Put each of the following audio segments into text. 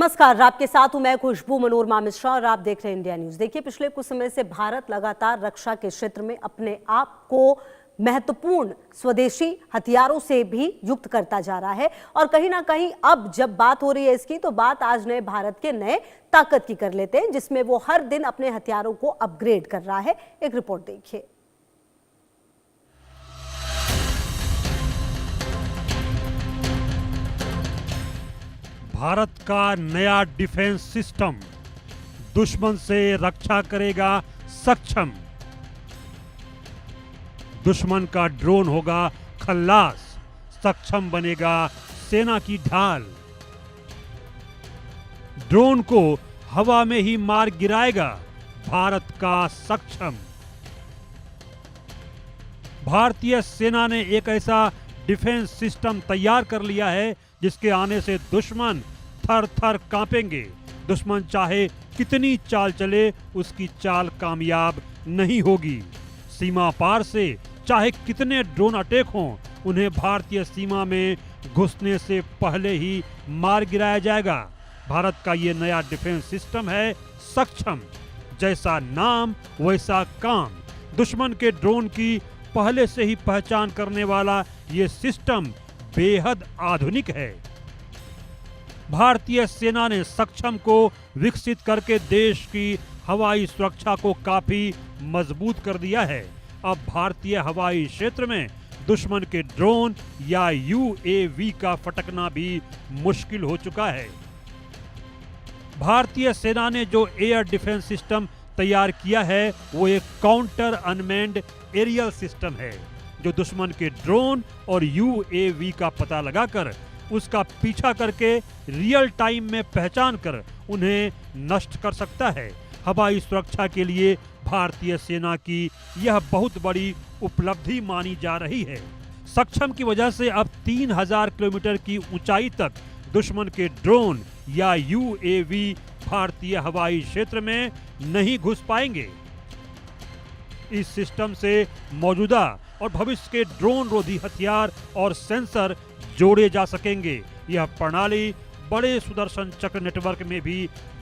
नमस्कार, आपके साथ हूं मैं खुशबू मनोरमा मिश्रा और आप देख रहे हैं इंडिया न्यूज। देखिए, पिछले कुछ समय से भारत लगातार रक्षा के क्षेत्र में अपने आप को महत्वपूर्ण स्वदेशी हथियारों से भी युक्त करता जा रहा है और कहीं ना कहीं अब जब बात हो रही है इसकी, तो बात आज नए भारत के नए ताकत की कर लेते हैं, जिसमें वो हर दिन अपने हथियारों को अपग्रेड कर रहा है। एक रिपोर्ट देखिए। भारत का नया डिफेंस सिस्टम दुश्मन से रक्षा करेगा सक्षम। दुश्मन का ड्रोन होगा खल्लास, सक्षम बनेगा सेना की ढाल। ड्रोन को हवा में ही मार गिराएगा भारत का सक्षम। भारतीय सेना ने एक ऐसा डिफेंस सिस्टम तैयार कर लिया है जिसके आने से दुश्मन थर थर कांपेंगे। दुश्मन चाहे कितनी चाल चले, उसकी चाल कामयाब नहीं होगी। सीमा पार से चाहे कितने ड्रोन अटैक हों, उन्हें भारतीय सीमा में घुसने से पहले ही मार गिराया जाएगा। भारत का ये नया डिफेंस सिस्टम है सक्षम। जैसा नाम वैसा काम। दुश्मन के ड्रोन की पहले से ही पहचान करने वाला ये सिस्टम बेहद आधुनिक है। भारतीय सेना ने सक्षम को विकसित करके देश की हवाई सुरक्षा को काफी मजबूत कर दिया है। अब भारतीय हवाई क्षेत्र में दुश्मन के ड्रोन या यूएवी का फटकना भी मुश्किल हो चुका है। भारतीय सेना ने जो एयर डिफेंस सिस्टम तैयार किया है वो एक काउंटर अनमैन्ड एरियल सिस्टम है, जो दुश्मन के ड्रोन और यूएवी का पता लगाकर उसका पीछा करके रियल टाइम में पहचान कर उन्हें नष्ट कर सकता है। हवाई सुरक्षा के लिए भारतीय सेना की यह बहुत बड़ी उपलब्धि मानी जा रही है। सक्षम की वजह से अब 3000 किलोमीटर की ऊंचाई तक दुश्मन के ड्रोन या यूएवी भारतीय हवाई क्षेत्र में नहीं घुस पाएंगे। इस सिस्टम से मौजूदा और भविष्य के ड्रोन रोधी हथियार और सेंसर जोड़े जा सकेंगे। यह प्रणाली बड़े सुदर्शन चक्र नेटवर्क में भी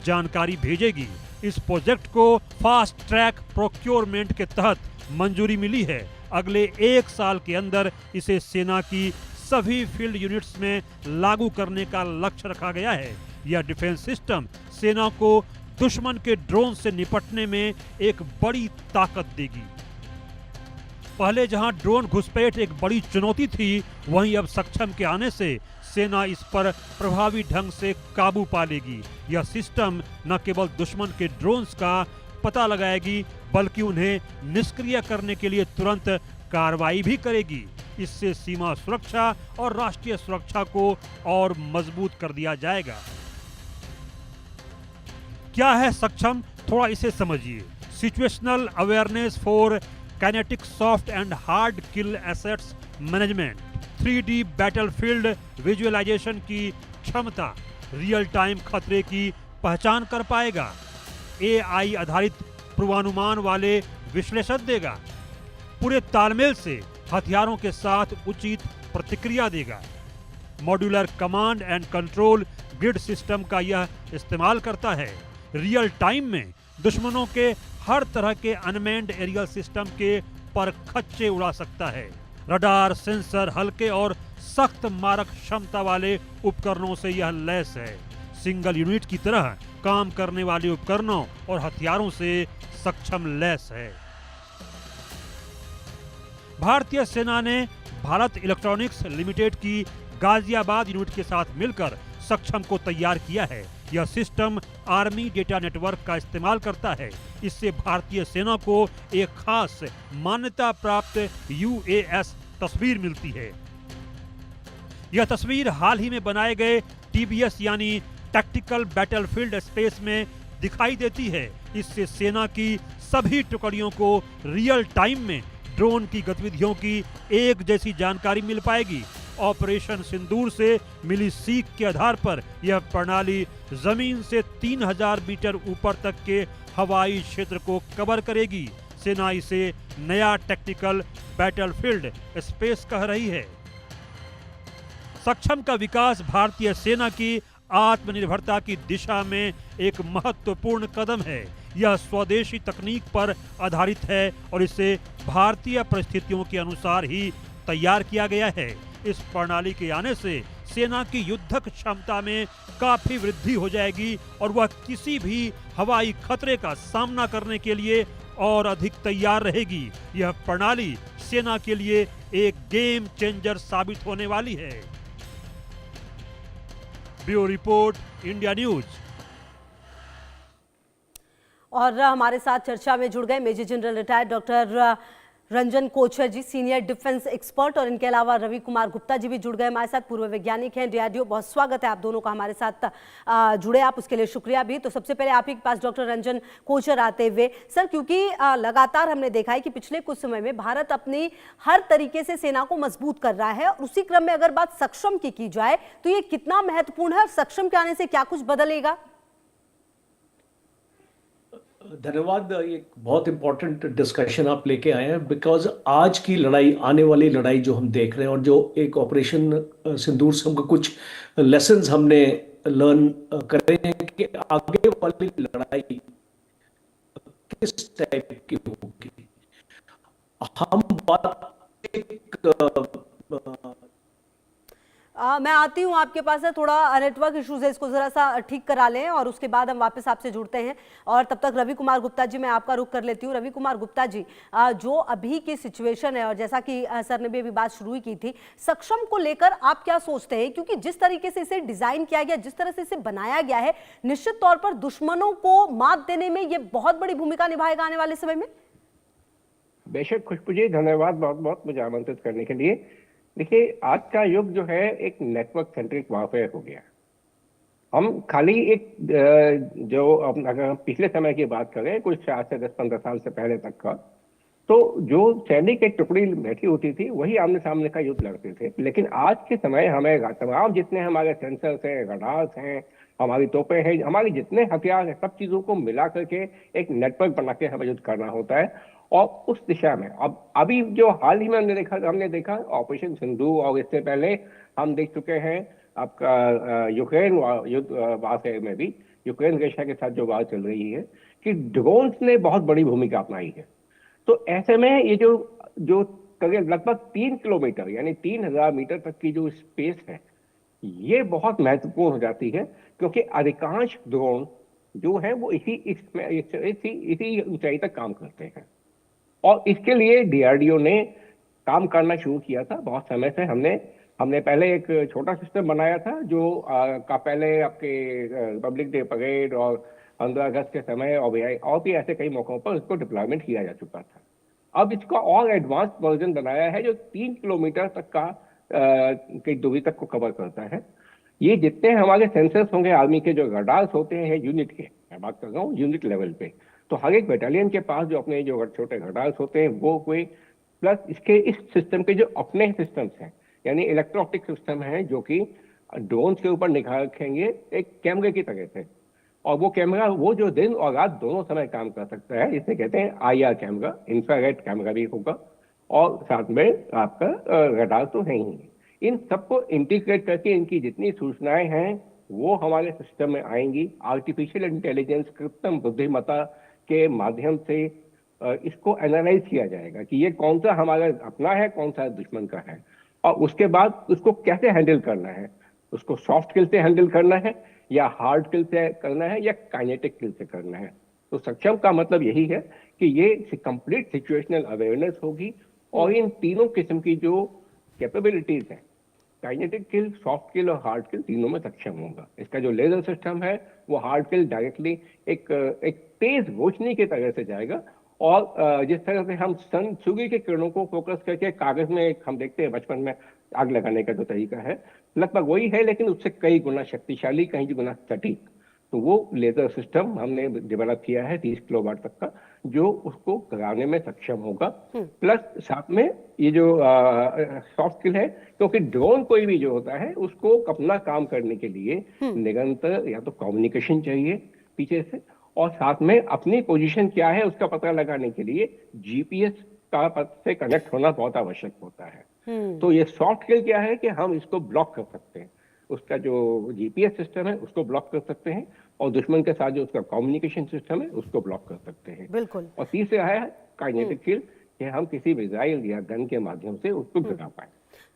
जानकारी भेजेगी। इस प्रोजेक्ट को फास्ट ट्रैक प्रोक्योरमेंट के तहत मंजूरी मिली है। अगले 1 साल के अंदर इसे सेना की सभी फील्ड यूनिट्स में लागू करने का लक्ष्य रखा गया है। यह डिफेंस सिस्टम सेना को दुश्मन के ड्रोन से निपटने में एक बड़ी ताकत देगी। पहले जहां ड्रोन घुसपैठ एक बड़ी चुनौती थी, वहीं अब सक्षम के आने से सेना इस पर प्रभावी ढंग से काबू पा लेगी। यह सिस्टम न केवल दुश्मन के ड्रोन्स का पता लगाएगी, बल्कि उन्हें निष्क्रिय करने के लिए तुरंत कार्रवाई भी करेगी। इससे सीमा सुरक्षा और राष्ट्रीय सुरक्षा को और मजबूत कर दिया जाएगा। क्या है सक्षम, थोड़ा इसे समझिए। Situational awareness for kinetic soft and hard kill assets management, 3D battlefield visualisation की क्षमता, रियल टाइम खतरे की पहचान कर पाएगा, AI आधारित पूर्वानुमान वाले विश्लेषण देगा, पूरे तालमेल से हथियारों के साथ उचित प्रतिक्रिया देगा। Modular command and control grid system का यह इस्तेमाल करता है। रियल टाइम में दुश्मनों के हर तरह के अनमैन्ड एरियल सिस्टम के पर खच्चे उड़ा सकता है। रडार, सेंसर, हल्के और सख्त मारक क्षमता वाले उपकरणों से यह लैस है। सिंगल यूनिट की तरह काम करने वाले उपकरणों और हथियारों से सक्षम लैस है। भारतीय सेना ने भारत इलेक्ट्रॉनिक्स लिमिटेड की गाजियाबाद यूनिट के साथ मिलकर सक्षम को तैयार किया है। यह सिस्टम आर्मी डेटा नेटवर्क का इस्तेमाल करता है। इससे भारतीय सेना को एक खास मान्यता प्राप्त UAS तस्वीर मिलती है। यह तस्वीर हाल ही में बनाए गए TBS यानी टैक्टिकल बैटलफील्ड स्पेस में दिखाई देती है। इससे सेना की सभी टुकड़ियों को रियल टाइम में ड्रोन की गतिविधियों की एक जैसी जानकारी मिल पाएगी। ऑपरेशन सिंदूर से मिली सीख के आधार पर यह प्रणाली जमीन से 3000 मीटर ऊपर तक के हवाई क्षेत्र को कवर करेगी। सेना इसे नया टेक्निकल बैटलफील्ड स्पेस कह रही है। सक्षम का विकास भारतीय सेना की आत्मनिर्भरता की दिशा में एक महत्वपूर्ण कदम है। यह स्वदेशी तकनीक पर आधारित है और इसे भारतीय परिस्थितियों के अनुसार ही तैयार किया गया है। इस प्रणाली के आने से सेना की युद्धक क्षमता में काफी वृद्धि हो जाएगी और वह किसी भी हवाई खतरे का सामना करने के लिए और अधिक तैयार रहेगी। यह प्रणाली सेना के लिए एक गेम चेंजर साबित होने वाली है। Bureau report, India news. और हमारे साथ चर्चा में जुड़ गए major general retired doctor Ranjan Kochar ji, senior defence expert, और इनके अलावा रवि कुमार गुप्ता जी भी जुड़ गए हमारे साथ, पूर्व वैज्ञानिक हैं डीआरडीओ। बहुत स्वागत है आप दोनों का हमारे साथ जुड़े, आप उसके लिए शुक्रिया भी। तो सबसे पहले आप ही के पास डॉक्टर रंजन कोचर आते हुए सर, क्योंकि लगातार हमने देखा है कि पिछले कुछ समय में भारत अपनी हर तरीके से सेना को मजबूत कर रहा है, और उसी क्रम में अगर बात सक्षम की जाए तो ये कितना महत्वपूर्ण है और सक्षम के आने से क्या कुछ बदलेगा? धन्यवाद। एक बहुत इंपॉर्टेंट डिस्कशन आप लेके आए हैं, बिकॉज आज की लड़ाई, आने वाली लड़ाई जो हम देख रहे हैं, और जो एक ऑपरेशन सिंदूर से हमको कुछ लेसन्स हमने लर्न करे हैं कि आगे वाली लड़ाई किस टाइप की होगी। हम बात मैं आती हूँ आपके पास है, थोड़ा नेटवर्क इश्यूज है, इसको जरा सा ठीक करा लें और उसके बाद हम वापस आपसे जुड़ते हैं। और तब तक रवि कुमार गुप्ता जी, मैं आपका रुख कर लेती हूँ। रवि कुमार गुप्ता जी, जो अभी की सिचुएशन है और जैसा कि सर ने भी अभी बात शुरू की थी, सक्षम को लेकर आप क्या सोचते हैं? क्योंकि जिस तरीके से इसे डिजाइन किया गया, जिस तरह से इसे बनाया गया है, निश्चित तौर पर दुश्मनों को मात देने में ये बहुत बड़ी भूमिका निभाएगा आने वाले समय में। बेशक खुशबू जी, धन्यवाद बहुत बहुत मुझे आमंत्रित करने के लिए। देखिए, आज का युग जो है एक नेटवर्क सेंट्रिक वारफेयर हो गया। हम खाली एक जो अगर हम पिछले समय की बात करें, कुछ आज से 10-15 साल से पहले तक का, तो जो सैनिक एक टुकड़ी बैठी होती थी वही आमने सामने का युद्ध लड़ते थे। लेकिन आज के समय हमें तमाम जितने हमारे सेंसर्स हैं, रडार्स हैं, हमारी तोपें हैं, हमारे जितने हथियार हैं, सब चीजों को मिला करके एक नेटवर्क बना के हमें युद्ध करना होता है। और उस दिशा में अब अभी जो हाल ही में हमने देखा ऑपरेशन सिंधु, और इससे पहले हम देख चुके हैं आपका यूक्रेन युद्ध वार में भी, यूक्रेन रशिया के साथ जो बात चल रही है, कि ड्रोन्स ने बहुत बड़ी भूमिका अपनाई है। तो ऐसे में ये जो लगभग 3 किलोमीटर यानी 3000 मीटर तक की जो स्पेस है, ये बहुत महत्वपूर्ण हो जाती है, क्योंकि अधिकांश ड्रोन जो है वो इसी ऊंचाई तक काम करते हैं। और इसके लिए डीआरडीओ ने काम करना शुरू किया था बहुत समय से। हमने पहले एक छोटा सिस्टम बनाया था जो का पहले आपके रिपब्लिक डे परेड और 15 अगस्त के समय और भी ऐसे कई मौकों पर इसको डिप्लॉयमेंट किया जा चुका था। अब इसका और एडवांस वर्जन बनाया है जो 3 किलोमीटर तक की दूरी तक को कवर करता है। ये जितने हमारे सेंसर्स होंगे, आर्मी के जो रडार्स होते हैं यूनिट के, मैं बात कर रहा हूँ यूनिट लेवल पे, तो हर एक बटालियन के पास जो अपने जो छोटे रडार्स होते हैं वो कोई, प्लस इसके इस सिस्टम के जो अपने सिस्टम्स हैं, यानी इलेक्ट्रो-ऑप्टिक सिस्टम है, जो कि ड्रोन के ऊपर निगाह रखेंगे एक कैमरे की तरह से। और वो कैमरा वो जो दिन और रात दोनों समय काम कर सकता है, इसे कहते हैं IR कैमरा, इंफ्रारेड कैमरा भी होगा, और साथ में आपका रडार तो है ही। इन सबको इंटीग्रेट करके इनकी जितनी सूचनाएं हैं वो हमारे सिस्टम में आएंगी। आर्टिफिशियल इंटेलिजेंस, कृत्रिम बुद्धिमत्ता के माध्यम से इसको एनालाइज किया जाएगा कि ये कौन सा हमारा अपना है, कौन सा दुश्मन का है, और उसके बाद उसको कैसे हैंडल करना है। उसको सॉफ्ट किल से हैंडल करना है या हार्ड किल से करना है या काइनेटिक किल से करना है। तो सक्षम का मतलब यही है कि ये कंप्लीट सिचुएशनल अवेयरनेस होगी, और इन तीनों किस्म की जो कैपेबिलिटीज हैं, काइनेटिक किल, सॉफ्ट किल और हार्ड किल, तीनों में सक्षम होगा। इसका जो लेजर सिस्टम है वो हार्ड किल डायरेक्टली एक तेज रोशनी की तरह से जाएगा, और जिस तरह से हम सूर्य के किरणों को फोकस करके कागज में हम देखते हैं बचपन में आग लगाने का जो तरीका है, लगभग वही है, लेकिन उससे कई गुना शक्तिशाली, कई गुना सटीक। तो वो लेजर सिस्टम हमने डेवलप किया है 30 किलोवाट तक का, जो उसको कराने में सक्षम होगा। प्लस साथ में ये जो सॉफ्ट स्किल है, क्योंकि ड्रोन कोई भी जो होता है उसको अपना काम करने के लिए निरंतर या तो कम्युनिकेशन चाहिए पीछे से, और साथ में अपनी पोजीशन क्या है उसका पता लगाने के लिए GPS का से कनेक्ट होना बहुत आवश्यक होता है। तो ये सॉफ्ट स्किल क्या है कि हम इसको ब्लॉक कर सकते हैं, उसका जो जीपीएस सिस्टम है उसको ब्लॉक कर सकते हैं, और दुश्मन के साथ जो उसका कम्युनिकेशन सिस्टम है उसको ब्लॉक कर सकते हैं। बिल्कुल। और तीसरा है काइनेटिक किल, कि हम किसी मिसाइल या गन के माध्यम से उसको गिरा पाए।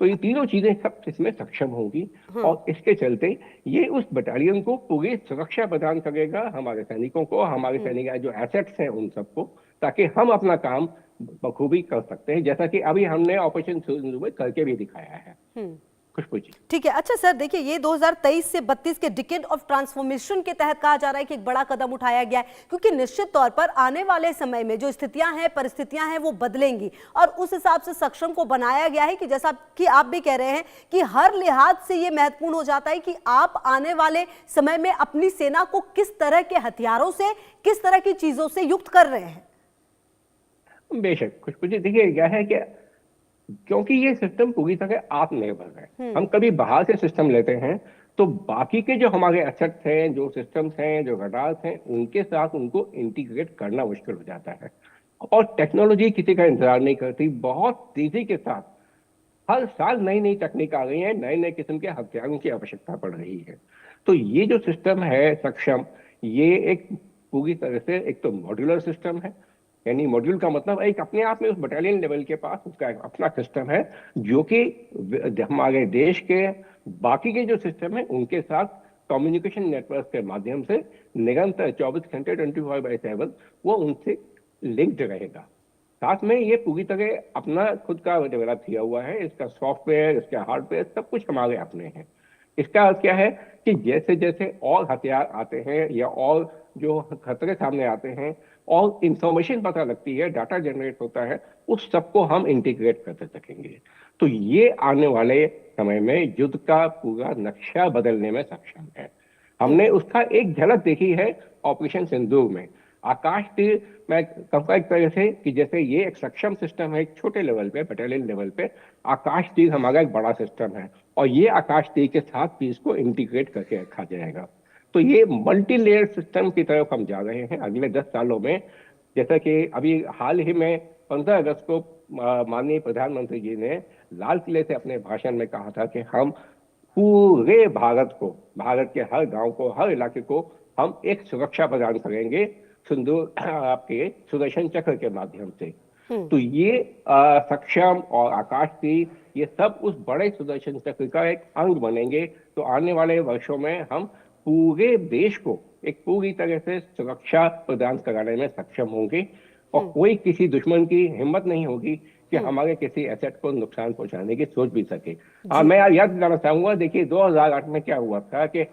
तो ये तीनों चीजें सब इसमें सक्षम होंगी, और इसके चलते ये उस बटालियन को पूरी सुरक्षा प्रदान करेगा, हमारे सैनिकों को, हमारे सैनिक जो एसेट्स हैं उन सबको, ताकि हम अपना काम बखूबी कर सकते हैं, जैसा कि अभी हमने ऑपरेशन सिंदूर में करके भी दिखाया है। खुशबू जी। ठीक है। अच्छा सर, देखिए ये 2023 से 32 के डिकेड ऑफ ट्रांसफॉर्मेशन के तहत कहा जा रहा है कि एक बड़ा कदम उठाया गया है, क्योंकि निश्चित तौर पर आने वाले समय में जो स्थितियां हैं, परिस्थितियां हैं, वो बदलेंगी, और उस हिसाब से सक्षम को बनाया गया है कि जैसा कि आप भी कह रहे हैं कि हर लिहाज से ये महत्वपूर्ण हो जाता है कि आप आने वाले समय में अपनी सेना को किस तरह के हथियारों से, किस तरह की चीजों से युक्त कर रहे हैं। बेशक खुशबू जी, देखिए क्या है कि क्योंकि ये सिस्टम पूरी तरह आत्मनिर्भर है, हम कभी बाहर से सिस्टम लेते हैं तो बाकी के जो हमारे एसेट्स हैं, जो सिस्टम्स हैं, जो रडार्स हैं, उनके साथ उनको इंटीग्रेट करना मुश्किल हो जाता है। और टेक्नोलॉजी किसी का इंतजार नहीं करती, बहुत तेजी के साथ हर साल नई नई तकनीक आ गई है, नए नए किस्म के हथियारों की आवश्यकता पड़ रही है। तो ये जो सिस्टम है सक्षम, ये एक पूरी तरह से एक तो मॉड्यूलर सिस्टम है, यानी मॉड्यूल का मतलब एक अपने आप में उस बटालियन लेवल के पास उसका एक अपना सिस्टम है, जो कि हमारे देश के बाकी के जो सिस्टम है उनके साथ कम्युनिकेशन नेटवर्क के माध्यम से निरंतर 24 घंटे 24/7 वो उनसे लिंक्ड रहेगा। साथ में ये पूरी तरह अपना खुद का डेवलप किया हुआ है, इसका सॉफ्टवेयर, इसका हार्डवेयर सब कुछ हमारे अपने हैं। इसका अर्थ क्या है कि जैसे जैसे और हथियार आते हैं या और जो खतरे सामने आते हैं और इंफॉर्मेशन पता लगती है, डाटा जनरेट होता है, उस सबको हम इंटीग्रेट करते सकेंगे। तो ये आने वाले समय में युद्ध का पूरा नक्शा बदलने में सक्षम है। हमने उसका एक झलक देखी है ऑपरेशन सिंदूर में। आकाश तीर, मैं कहूँगा एक तरह से कि जैसे ये एक सक्षम सिस्टम है एक छोटे लेवल पे, बटालियन लेवल पे, आकाश तीर हमारा एक बड़ा सिस्टम है, और ये आकाश तीर के साथ भी इसको इंटीग्रेट करके रखा जाएगा। तो ये मल्टी लेयर सिस्टम की तरफ हम जा रहे हैं अगले 10 सालों में। जैसा कि अभी हाल ही में 15 अगस्त को माननीय प्रधानमंत्री जी ने लाल किले से अपने भाषण में कहा था कि हम पूरे भारत को, भारत के हर गांव को, हर इलाके को हम एक सुरक्षा प्रदान करेंगे सिंदूर आपके सुदर्शन चक्र के माध्यम से। तो ये सक्षम और आकाश तीर ये सब उस बड़े सुदर्शन चक्र का एक अंग बनेंगे। तो आने वाले वर्षों में हम पूरे देश को एक पूरी तरह से सुरक्षा प्रदान कराने में सक्षम होंगे, और कोई किसी दुश्मन की हिम्मत नहीं होगी कि हमारे किसी एसेट को नुकसान पहुंचाने की सोच भी सके। मैं याद दिलाना चाहूंगा, देखिए 2008 में क्या हुआ था कि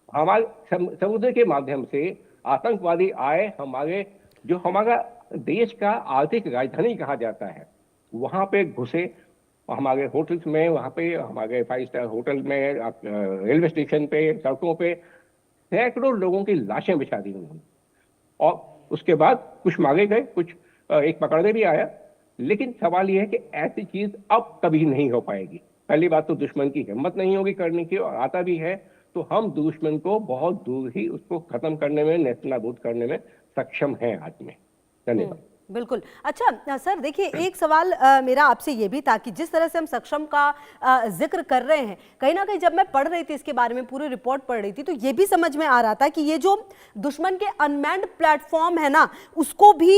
हमारे समुद्र के माध्यम से आतंकवादी आए, हमारे जो हमारा देश का आर्थिक राजधानी कहा जाता है वहां पे घुसे, हमारे होटल्स में, वहां पे हमारे 5 स्टार होटल में, रेलवे स्टेशन पे, सड़कों पे सैकड़ों लोगों की लाशें बिछा दी उन्होंने, और उसके बाद कुछ मारे गए, कुछ एक पकड़ने भी आया। लेकिन सवाल यह है कि ऐसी चीज अब कभी नहीं हो पाएगी। पहली बात तो दुश्मन की हिम्मत नहीं होगी करने की, और आता भी है तो हम दुश्मन को बहुत दूर ही उसको खत्म करने में, नेस्तनाबूद करने में सक्षम हैं आज में। धन्यवाद। बिल्कुल। अच्छा सर, देखिए एक सवाल मेरा आपसे ये भी था कि जिस तरह से हम सक्षम का जिक्र कर रहे हैं, कहीं ना कहीं जब मैं पढ़ रही थी इसके बारे में, पूरी रिपोर्ट पढ़ रही थी, तो ये भी समझ में आ रहा था कि ये जो दुश्मन के अनमैन्ड प्लेटफॉर्म है ना, उसको भी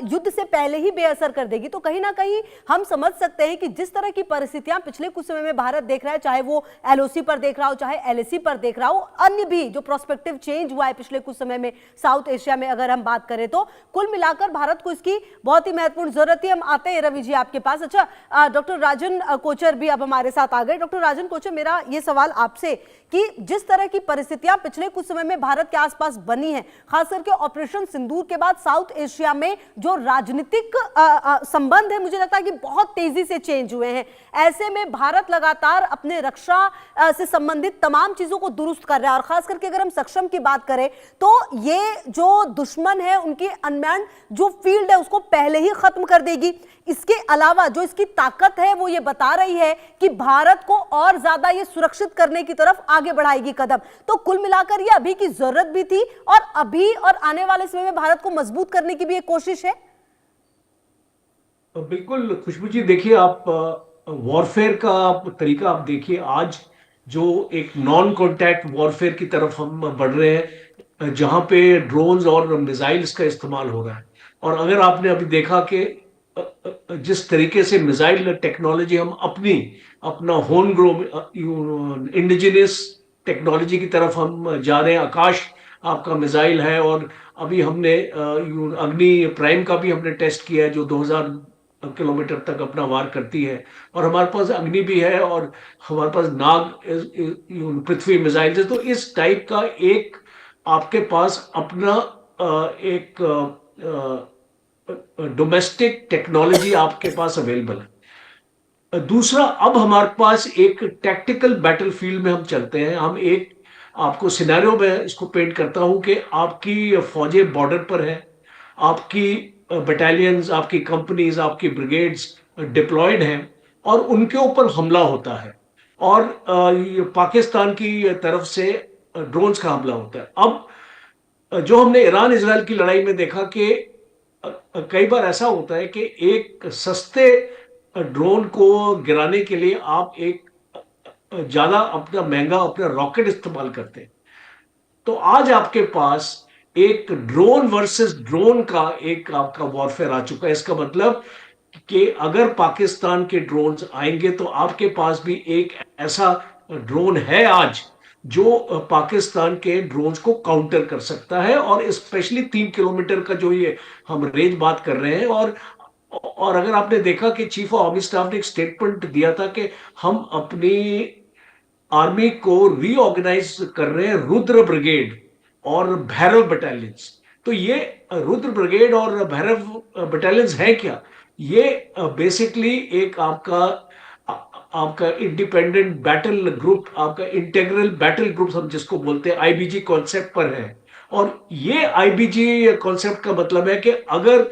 युद्ध से पहले ही बेअसर कर देगी। तो कहीं ना कहीं हम समझ सकते हैं कि जिस तरह की परिस्थितियां पिछले कुछ समय में भारत देख रहा है, चाहे वो LOC पर देख रहा हो, चाहे LAC पर देख रहा हो, अन्य भी जो प्रोस्पेक्टिव चेंज हुआ है पिछले कुछ समय में साउथ एशिया में अगर हम बात करें, तो कुल मिलाकर भारत को इसकी बहुत ही महत्वपूर्ण जरूरत है। हम आते हैं रवि जी आपके पास। अच्छा, डॉक्टर राजन कोचर भी अब हमारे साथ आ गए। डॉक्टर राजन कोचर, मेरा ये सवाल आपसे कि जिस तरह की परिस्थितियां पिछले कुछ समय में भारत के आसपास बनी हैं, खास करके ऑपरेशन सिंदूर के बाद साउथ एशिया में जो राजनीतिक संबंध है, मुझे लगता है कि बहुत तेजी से चेंज हुए हैं। ऐसे में भारत लगातार अपने रक्षा से संबंधित तमाम चीजों को दुरुस्त कर रहा है, और खास करके अगर हम सक्षम की बात करें तो ये जो दुश्मन है उनकी अनमैन्ड जो फील्ड है उसको पहले ही खत्म कर देगी। इसके अलावा जो इसकी ताकत है वो ये बता रही है कि भारत को और ज्यादा ये सुरक्षित करने की तरफ आगे बढ़ाएगी कदम। तो कुल मिलाकर ये अभी की जरूरत भी थी, और अभी और आने वाले समय में भारत को मजबूत करने की भी एक कोशिश है। बिल्कुल खुशबू जी, देखिए आप वॉरफेयर का तरीका आप देखिए, आज जो एक नॉन कॉन्टैक्ट वॉरफेयर की तरफ हम बढ़ रहे हैं, जहां पे ड्रोन्स और मिसाइल्स का इस्तेमाल हो रहा है। और अगर आपने अभी देखा कि जिस तरीके से मिसाइल टेक्नोलॉजी हम अपना होम ग्रोन इंडिजिनियस टेक्नोलॉजी की तरफ हम जा रहे हैं। आकाश आपका मिसाइल है, और अभी हमने अग्नि प्राइम का भी हमने टेस्ट किया है, जो 2000 किलोमीटर तक अपना वार करती है। और हमारे पास अग्नि भी है, और हमारे पास नाग पृथ्वी मिसाइल है। तो इस टाइप का एक आपके पास अपना एक डोमेस्टिक टेक्नोलॉजी आपके पास अवेलेबल है। दूसरा, अब हमारे पास एक टैक्टिकल बैटलफील्ड में हम चलते हैं। हम एक आपको सिनेरियो में इसको पेंट करता हूं कि आपकी फौजें बॉर्डर पर है, आपकी बटालियंस, आपकी कंपनीज, आपकी ब्रिगेड्स डिप्लॉयड हैं, और उनके ऊपर हमला होता है, और ये पाकिस्तान की तरफ से ड्रोन्स का हमला होता है। अब जो हमने ईरान इजराइल की लड़ाई में देखा कि कई बार ऐसा होता है कि एक सस्ते ड्रोन को गिराने के लिए आप एक ज्यादा अपना महंगा अपना रॉकेट इस्तेमाल करते हैं। तो आज आपके पास एक ड्रोन वर्सेस ड्रोन का एक आपका वॉरफेयर आ चुका है। इसका मतलब कि अगर पाकिस्तान के ड्रोन्स आएंगे तो आपके पास भी एक ऐसा ड्रोन है आज जो पाकिस्तान के ड्रोन्स को काउंटर कर सकता है, और स्पेशली 3 किलोमीटर का जो ये हम रेंज बात कर रहे हैं। और अगर आपने देखा कि चीफ ऑफ आर्मी स्टाफ ने एक स्टेटमेंट दिया था कि हम अपनी आर्मी को रीऑर्गेनाइज कर रहे हैं रुद्र ब्रिगेड और भैरव बटालियंस। तो ये रुद्र ब्रिगेड और भैरव बटालियंस है क्या? ये बेसिकली एक आपका इंडिपेंडेंट बैटल ग्रुप, आपका इंटेग्रल बैटल ग्रुप हम जिसको बोलते हैं, आईबीजी कॉन्सेप्ट पर है। और ये आईबीजी कॉन्सेप्ट का मतलब है कि अगर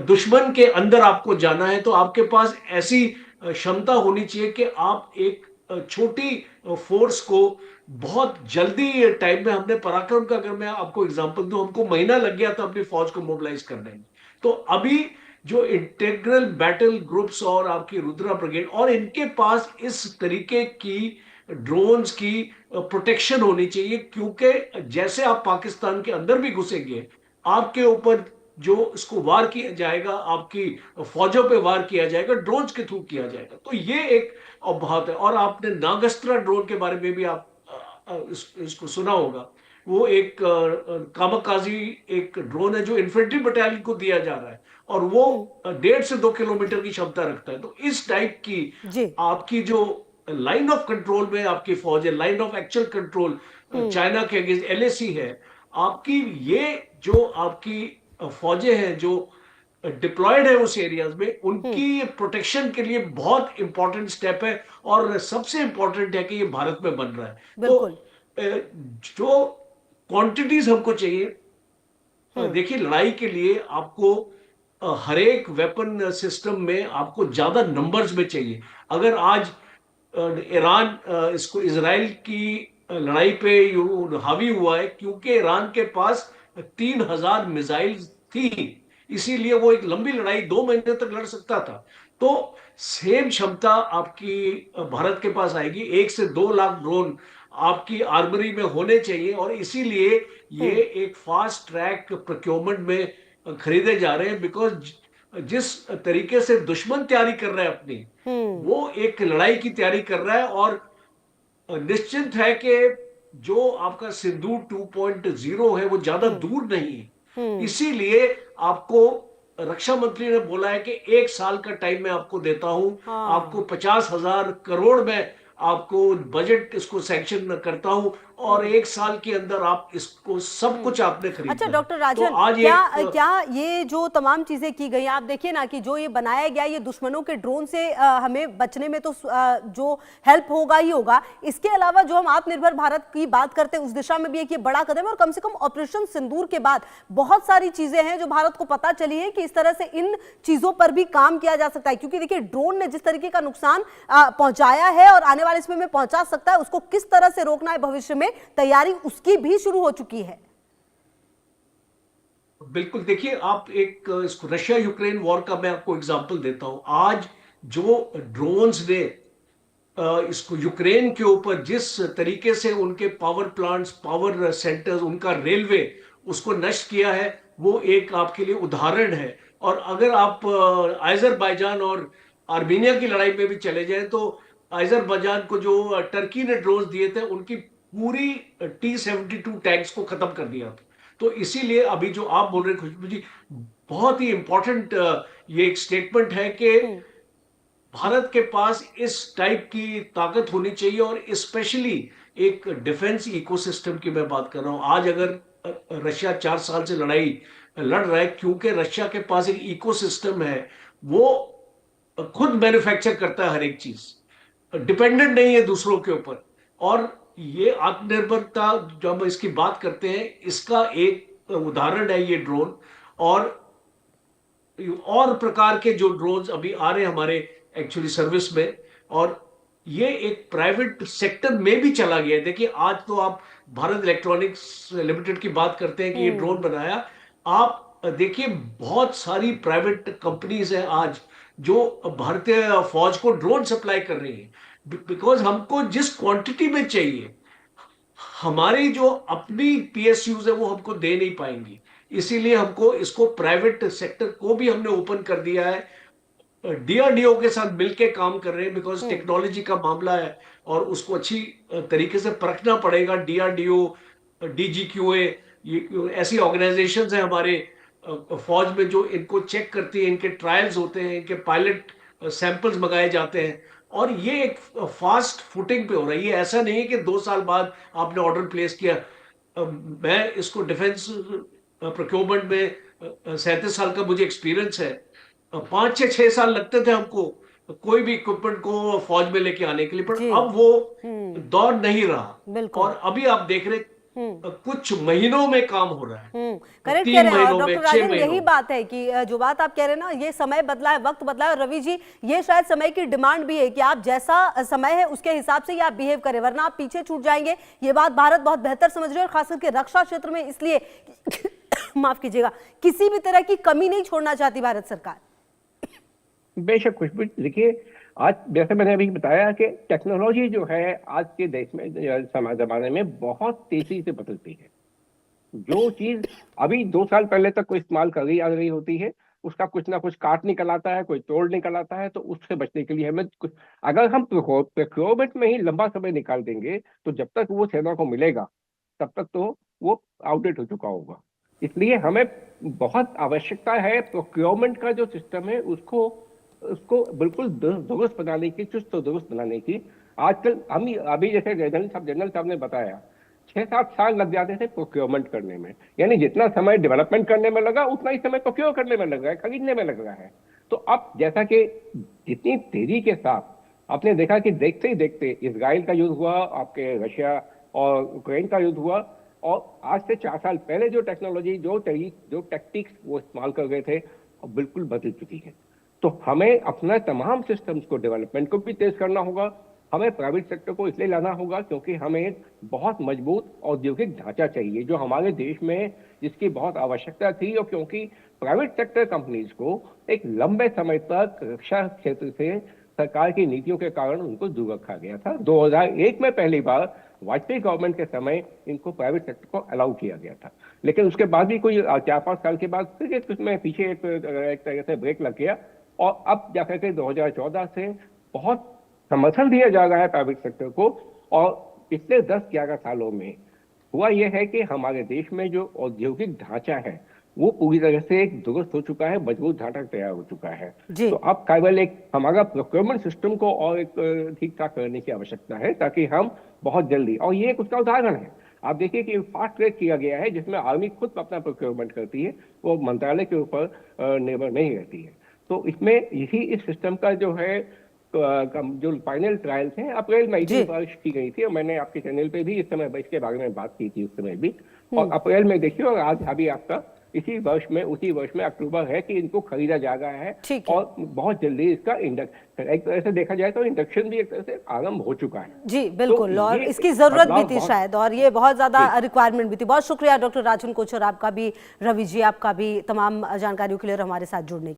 दुश्मन के अंदर आपको जाना है तो आपके पास ऐसी क्षमता होनी चाहिए कि आप एक छोटी फोर्स को बहुत जल्दी टाइम में, हमने पराक्रम का अगर मैं आपको एग्जांपल दूं, हमको महीना लग गया था अपनी फौज को मोबिलाइज करने में। तो अभी जो इंटेग्रल बैटल ग्रुप्स और आपकी रुद्रा ब्रिगेड, और इनके पास इस तरीके की ड्रोन्स की प्रोटेक्शन होनी चाहिए, क्योंकि जैसे आप पाकिस्तान के अंदर भी घुसेंगे, आपके ऊपर जो इसको वार किया जाएगा, आपकी फौजों पे वार किया जाएगा, ड्रोन्स के थ्रू किया जाएगा। तो ये एक बहुत है। और आपने नागस्त्रा ड्रोन के बारे में भी आप इसको सुना होगा। वो एक कामाकाजी एक ड्रोन है जो इन्फेंट्री बटालियन को दिया जा रहा है, और वो 1.5 से 2 किलोमीटर की क्षमता रखता है। तो इस टाइप की जी। आपकी जो लाइन ऑफ कंट्रोल में आपकी फौज है, line of actual control China के अगेंस्ट एलएसी है आपकी, ये जो आपकी फौजें हैं जो डिप्लॉयड है उस एरियाज में, उनकी प्रोटेक्शन के लिए बहुत इंपॉर्टेंट स्टेप है। और सबसे इंपॉर्टेंट है कि ये भारत में बन रहा है। बिल्कुल। जो क्वांटिटीज हमको चाहिए, देखिए लड़ाई के लिए आपको हर एक वेपन सिस्टम में आपको ज्यादा नंबर्स में चाहिए। अगर आज ईरान इसको इजराइल की लड़ाई पे हावी हुआ है क्योंकि ईरान के पास 3000 मिसाइल थी, इसीलिए वो एक लंबी लड़ाई 2 महीने तक लड़ सकता था। तो सेम क्षमता आपकी भारत के पास आएगी। 1 से 2 लाख ड्रोन आपकी आर्मरी में होने चाहिए, और इसीलिए ये एक फास्ट ट्रैक प्रोक्योरमेंट में खरीदे जा रहे हैं। बिकॉज जिस तरीके से दुश्मन तैयारी कर रहा है अपनी, वो एक लड़ाई की तैयारी कर रहा है। और निश्चित है कि जो आपका सिंदूर 2.0 है वो ज्यादा दूर नहीं है। इसीलिए आपको रक्षा मंत्री ने बोला है कि 1 साल का टाइम मैं आपको देता हूं। आपको 50,000 करोड़ में आपको बजट इसको सैंक्शन करता हूं, और 1 साल के अंदर आप इसको सब कुछ आपने खरीदना। अच्छा डॉक्टर राजन, तो आज क्या ये जो तमाम चीजें की गई, आप देखिए ना कि जो ये बनाया गया, ये दुश्मनों के ड्रोन से हमें बचने में तो जो हेल्प होगा ही होगा। इसके अलावा जो हम आत्मनिर्भर भारत की बात करते हैं, उस दिशा में भी एक ये बड़ा कदम है। और कम से कम ऑपरेशन सिंदूर के बाद बहुत सारी चीजें हैं जो भारत को पता चली है कि इस तरह से इन चीजों पर भी काम किया जा सकता है। क्योंकि देखिए ड्रोन ने जिस तरीके का नुकसान पहुंचाया है और आने वाले समय में पहुंचा सकता है, उसको किस तरह से रोकना है भविष्य में, तैयारी उसकी भी शुरू हो चुकी है। बिल्कुल। देखिए आप एक इसको रशिया यूक्रेन वॉर का मैं आपको एग्जांपल देता हूं। आज जो ड्रोन्स ने इसको यूक्रेन के ऊपर जिस तरीके से उनके पावर प्लांट्स, पावर सेंटर्स, उनका रेलवे उसको नष्ट किया है, वो एक आपके लिए उदाहरण है। और अगर आप अजरबैजान और आर्मेनिया की लड़ाई में भी चले जाएं तो अजरबैजान को जो टर्की ने ड्रोन दिए थे, उनकी पूरी T-72 टैंक्स को खत्म कर दिया था। तो इसीलिए अभी जो आप बोल रहे हैं खुशबू जी, बहुत ही इंपॉर्टेंट ये एक स्टेटमेंट है कि भारत के पास इस टाइप की ताकत होनी चाहिए, और स्पेशली एक डिफेंस इकोसिस्टम की मैं बात कर रहा हूं। आज अगर रशिया 4 साल से लड़ाई लड़ रहा है, क्योंकि रशिया के पास एक इकोसिस्टम है, वो खुद मैन्युफैक्चर करता है हर एक चीज, डिपेंडेंट नहीं है दूसरों के ऊपर। और ये आत्मनिर्भरता जब हम इसकी बात करते हैं, इसका एक उदाहरण है ये ड्रोन। और प्रकार के जो ड्रोन्स अभी आ रहे हैं हमारे एक्चुअली सर्विस में, और ये एक प्राइवेट सेक्टर में भी चला गया है। देखिए, आज तो आप भारत इलेक्ट्रॉनिक्स लिमिटेड की बात करते हैं कि ये ड्रोन बनाया, आप देखिए बहुत सारी प्राइवेट कंपनीज हैं आज जो भारतीय फौज को ड्रोन सप्लाई कर रही है, बिकॉज हमको जिस क्वांटिटी में चाहिए, हमारी जो अपनी पीएसयूज है वो हमको दे नहीं पाएंगी। इसीलिए हमको इसको प्राइवेट सेक्टर को भी हमने ओपन कर दिया है, डीआरडीओ के साथ मिलके काम कर रहे हैं, बिकॉज टेक्नोलॉजी का मामला है और उसको अच्छी तरीके से परखना पड़ेगा। डीआरडीओ, डीजीक्यूए, ये ऐसी ऑर्गेनाइजेशंस हैं हमारे फौज में जो इनको चेक करती है, इनके ट्रायल्स होते हैं, इनके पायलट सैंपल्स मंगाए जाते हैं, और ये एक फास्ट फुटिंग पे हो रहा है। ये ऐसा नहीं है कि 2 साल बाद आपने ऑर्डर प्लेस किया। मैं इसको डिफेंस प्रोक्योरमेंट में 37 साल का मुझे एक्सपीरियंस है। 5 से 6 साल लगते थे हमको कोई भी इक्विपमेंट को फौज में लेके आने के लिए, पर अब वो दौर नहीं रहा। और अभी आप देख रहे कुछ महीनों में काम हो रहा है। करेक्ट 3 कह रहे हैं। और महीनों डॉक्टर में, 6 राजन, महीनों यही बात है कि जो बात आप कह रहे हैं ना, ये समय बदला है, वक्त बदला है, और रवि जी ये शायद समय की डिमांड भी है कि आप जैसा समय है उसके हिसाब से ही आप बिहेव करें, वरना आप पीछे छूट जाएंगे। ये बात भारत बहुत बेहतर समझ रही है, और खास करके रक्षा क्षेत्र में इसलिए माफ कीजिएगा, किसी भी तरह की कमी नहीं छोड़ना चाहती भारत सरकार। बेशक खुशबू, देखिए आज जैसे मैंने अभी बताया कि टेक्नोलॉजी जो है आज के देश में जमाने में बहुत तेजी से बदलती है। जो चीज अभी 2 साल पहले तक कोई इस्तेमाल कर रही आ रही होती है, उसका कुछ ना कुछ काट निकल आता है, कोई तोड़ निकल आता है, तो उससे बचने के लिए हमें अगर हम प्रोक्योरमेंट में ही लंबा समय निकाल देंगे, तो जब तक वो सेना को मिलेगा तब तक तो वो आउटडेट हो चुका होगा। इसलिए हमें बहुत आवश्यकता है प्रोक्योरमेंट का जो सिस्टम है उसको बिल्कुल दुरुस्त बनाने की, चुस्त दुरुस्त बनाने की। आजकल हम अभी जैसे जनरल साहब ने बताया, 6-7 साल लग जाते थे प्रोक्योरमेंट करने में, यानी जितना समय डेवलपमेंट करने में लगा उतना ही समय प्रोक्योर करने में लग रहा है, खरीदने में लग रहा है। तो अब जैसा कि जितनी तेजी के साथ आपने देखा कि देखते ही देखते इजराइल का युद्ध हुआ, आपके रशिया और यूक्रेन का युद्ध हुआ, और आज से 4 साल पहले जो टेक्नोलॉजी, जो टैक्टिक्स वो इस्तेमाल कर रहे थे, अब बिल्कुल बदल चुकी है। तो हमें अपना तमाम सिस्टम्स को, डेवलपमेंट को भी तेज करना होगा। हमें प्राइवेट सेक्टर को इसलिए लाना होगा क्योंकि हमें एक बहुत मजबूत औद्योगिक ढांचा चाहिए जो हमारे देश में, जिसकी बहुत आवश्यकता थी, और क्योंकि प्राइवेट सेक्टर कंपनीज को एक लंबे समय तक रक्षा क्षेत्र से सरकार की नीतियों के कारण उनको दूर रखा गया था। 2001 में पहली बार वाजपेयी गवर्नमेंट के समय इनको प्राइवेट सेक्टर को अलाउ किया गया था, लेकिन उसके बाद भी कोई 4-5 साल के बाद फिर उसमें पीछे एक तरह से ब्रेक लग गया, और अब जाकर के 2014 से बहुत समर्थन दिया जा रहा है प्राइवेट सेक्टर को। और पिछले 10-11 सालों में हुआ यह है कि हमारे देश में जो औद्योगिक ढांचा है वो पूरी तरह से एक दुरुस्त हो चुका है, मजबूत ढांचा तैयार हो चुका है। तो अब केवल एक हमारा प्रोक्योरमेंट सिस्टम को और एक ठीक ठाक करने की आवश्यकता है, ताकि हम बहुत जल्दी, और ये एक उसका उदाहरण है, आप देखिए कि फास्ट ट्रैक किया गया है जिसमें आर्मी खुद अपना प्रोक्योरमेंट करती है, वो मंत्रालय के ऊपर निर्भर नहीं रहती है। तो इसमें यही इस सिस्टम का जो है जो फाइनल ट्रायल्स हैं अप्रैल में इसी वर्ष की गई थी, और मैंने आपके चैनल पे भी इस समय इसके बारे में बात की थी उस समय भी, और अप्रैल में देखिए, और आज अभी आपका उसी वर्ष में अक्टूबर है कि इनको खरीदा जा रहा है, और बहुत जल्दी इसका एक तरह से देखा जाए तो इंडक्शन भी एक तरह से आरंभ हो चुका है। जी बिल्कुल, तो और इसकी जरूरत भी थी शायद, और ये बहुत ज्यादा रिक्वायरमेंट भी थी। बहुत शुक्रिया डॉक्टर राजन कोचर, आपका भी, रवि जी आपका भी, तमाम जानकारियों के लिए हमारे साथ जुड़ने